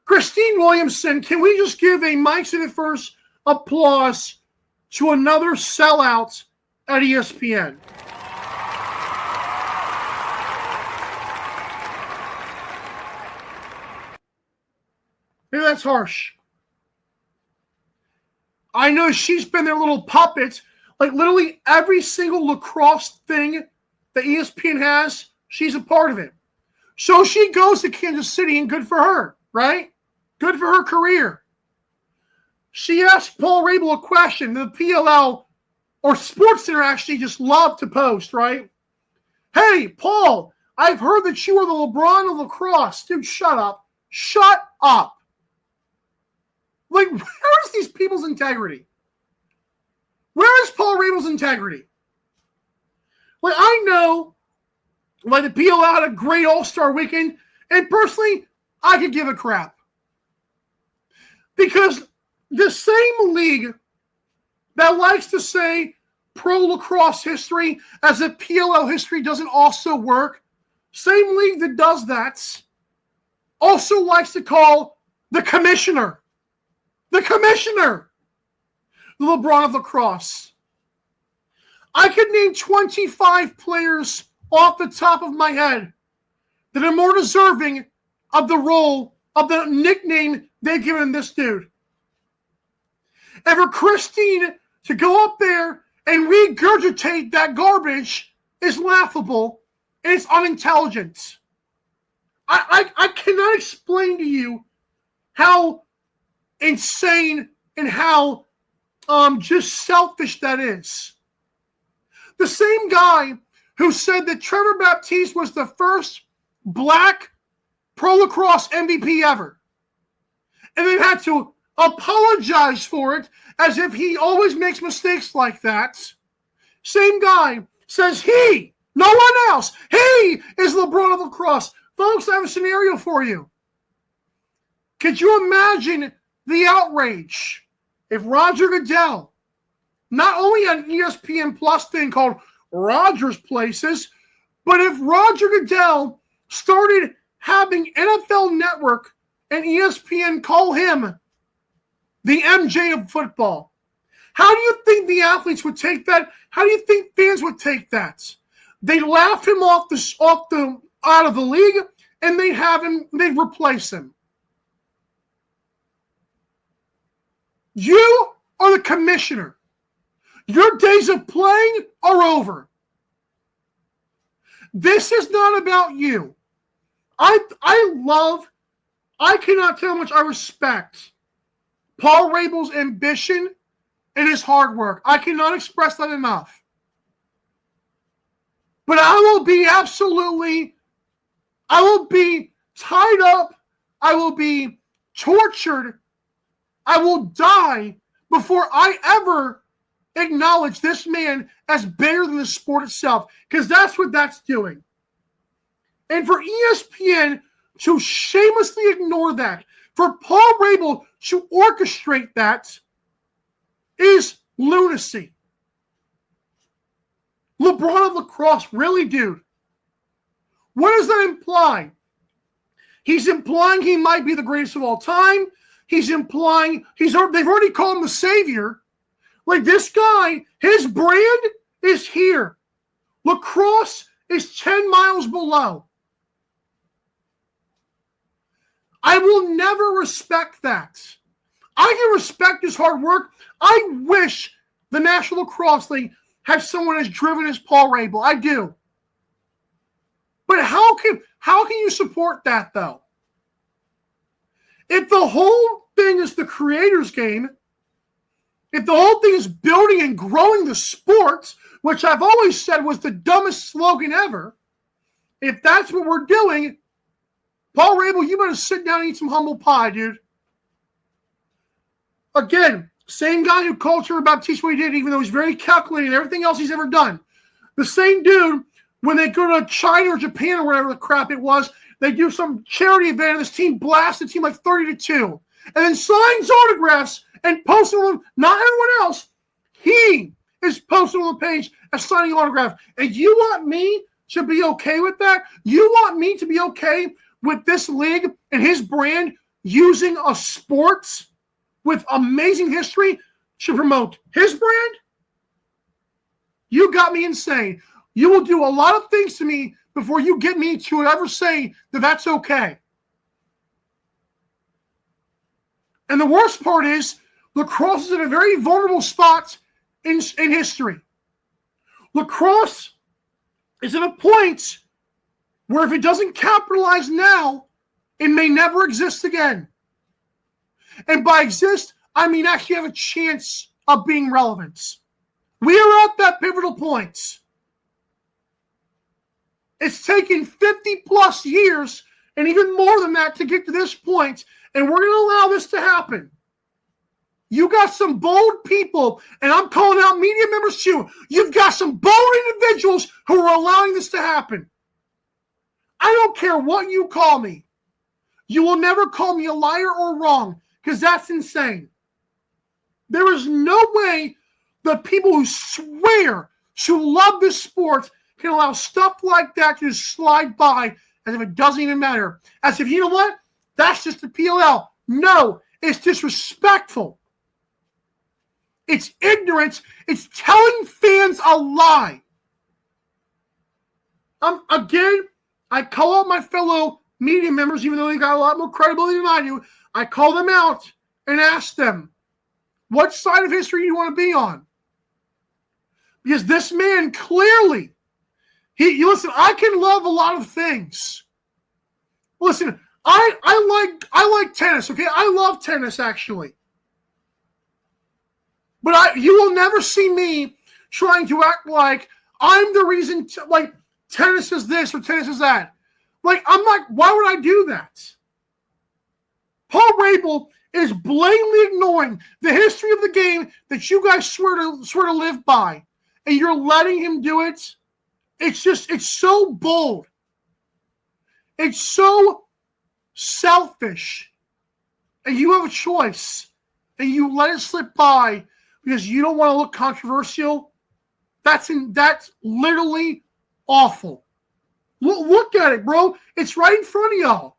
Christine Williamson, can we just give a Mike Said It First applause to another sellout at ESPN? Maybe that's harsh. I know she's been their little puppet. Like literally every single lacrosse thing that ESPN has, she's a part of it. So she goes to Kansas City, and good for her, right? Good for her career. She asked Paul Rabil a question. The PLL or SportsCenter actually just love to post, right? Hey, Paul, I've heard that you are the LeBron of lacrosse. Dude, shut up. Shut up. Like, where is these people's integrity? Where is Paul Rabil's integrity? Like, I know, like, the PLL had a great All-Star weekend, and personally, I could give a crap. Because the same league that likes to say pro lacrosse history as if PLL history doesn't also work, same league that does that also likes to call the commissioner, the LeBron of lacrosse. I could name 25 players off the top of my head that are more deserving of the role of the nickname they've given this dude. And for Christine to go up there and regurgitate that garbage is laughable and it's unintelligent. I cannot explain to you how insane and how just selfish that is. The same guy who said that Trevor Baptiste was the first black pro lacrosse MVP ever, and then had to apologize for it as if he always makes mistakes like that. Same guy says he, no one else, he is LeBron of lacrosse. Folks, I have a scenario for you. Could you imagine the outrage if Roger Goodell not only had an ESPN Plus thing called Roger's Places, but if Roger Goodell started having NFL Network and ESPN call him the MJ of football? How do you think the athletes would take that? How do you think fans would take that? They laugh him out of the league, and they'd replace him. You are the commissioner. Your days of playing are over. This is not about you. I cannot tell how much I respect Paul Rabil's ambition and his hard work. I cannot express that enough. But I will be tied up. I will be tortured. I will die before I ever acknowledge this man as bigger than the sport itself, because that's what that's doing. And for ESPN to shamelessly ignore that, for Paul Rabil to orchestrate that, is lunacy. LeBron of lacrosse, really, dude? What does that imply? He's implying he might be the greatest of all time. He's implying they've already called him the savior. Like, this guy, his brand is here. Lacrosse is 10 miles below. I will never respect that. I can respect his hard work. I wish the National Lacrosse League had someone as driven as Paul Rabil. I do. But how can you support that, though? If the whole thing is the creator's game, if the whole thing is building and growing the sport, which I've always said was the dumbest slogan ever, if that's what we're doing, Paul Rabil, you better sit down and eat some humble pie, dude. Again, same guy who called Trevor Baptiste what he did, even though he's very calculated and everything else he's ever done. The same dude, when they go to China or Japan or whatever the crap it was, they do some charity event and this team blasts the team like 30-2. And then signs autographs and posts them, not everyone else. He is posting on the page as signing autograph. And you want me to be okay with that? You want me to be okay with this league and his brand using a sport with amazing history to promote his brand? You got me insane. You will do a lot of things to me before you get me to ever say that that's okay. And the worst part is, lacrosse is in a very vulnerable spot in history. Lacrosse is at a point where if it doesn't capitalize now, it may never exist again. And by exist, I mean actually have a chance of being relevant. We are at that pivotal point. It's taken 50 plus years and even more than that to get to this point, and we're going to allow this to happen. You got some bold people, and I'm calling out media members too. You've got some bold individuals who are allowing this to happen. I don't care what you call me. You will never call me a liar or wrong, because that's insane. There is no way the people who swear to love this sport can allow stuff like that to just slide by as if it doesn't even matter. As if, you know what? That's just the PLL. No, it's disrespectful. It's ignorance. It's telling fans a lie. Again, I call out my fellow media members, even though they got a lot more credibility than I do. I call them out and ask them, what side of history do you want to be on? Because this man clearly, listen, I can love a lot of things. Listen, I like tennis, okay? I love tennis, actually. But you will never see me trying to act like I'm the reason, like, tennis is this or tennis is that. Like, I'm like, why would I do that? Paul Rabil is blatantly ignoring the history of the game that you guys swear to live by. And you're letting him do it. It's so bold. It's so selfish. And you have a choice. And you let it slip by because you don't want to look controversial. That's literally awful. Look at it, bro. It's right in front of y'all.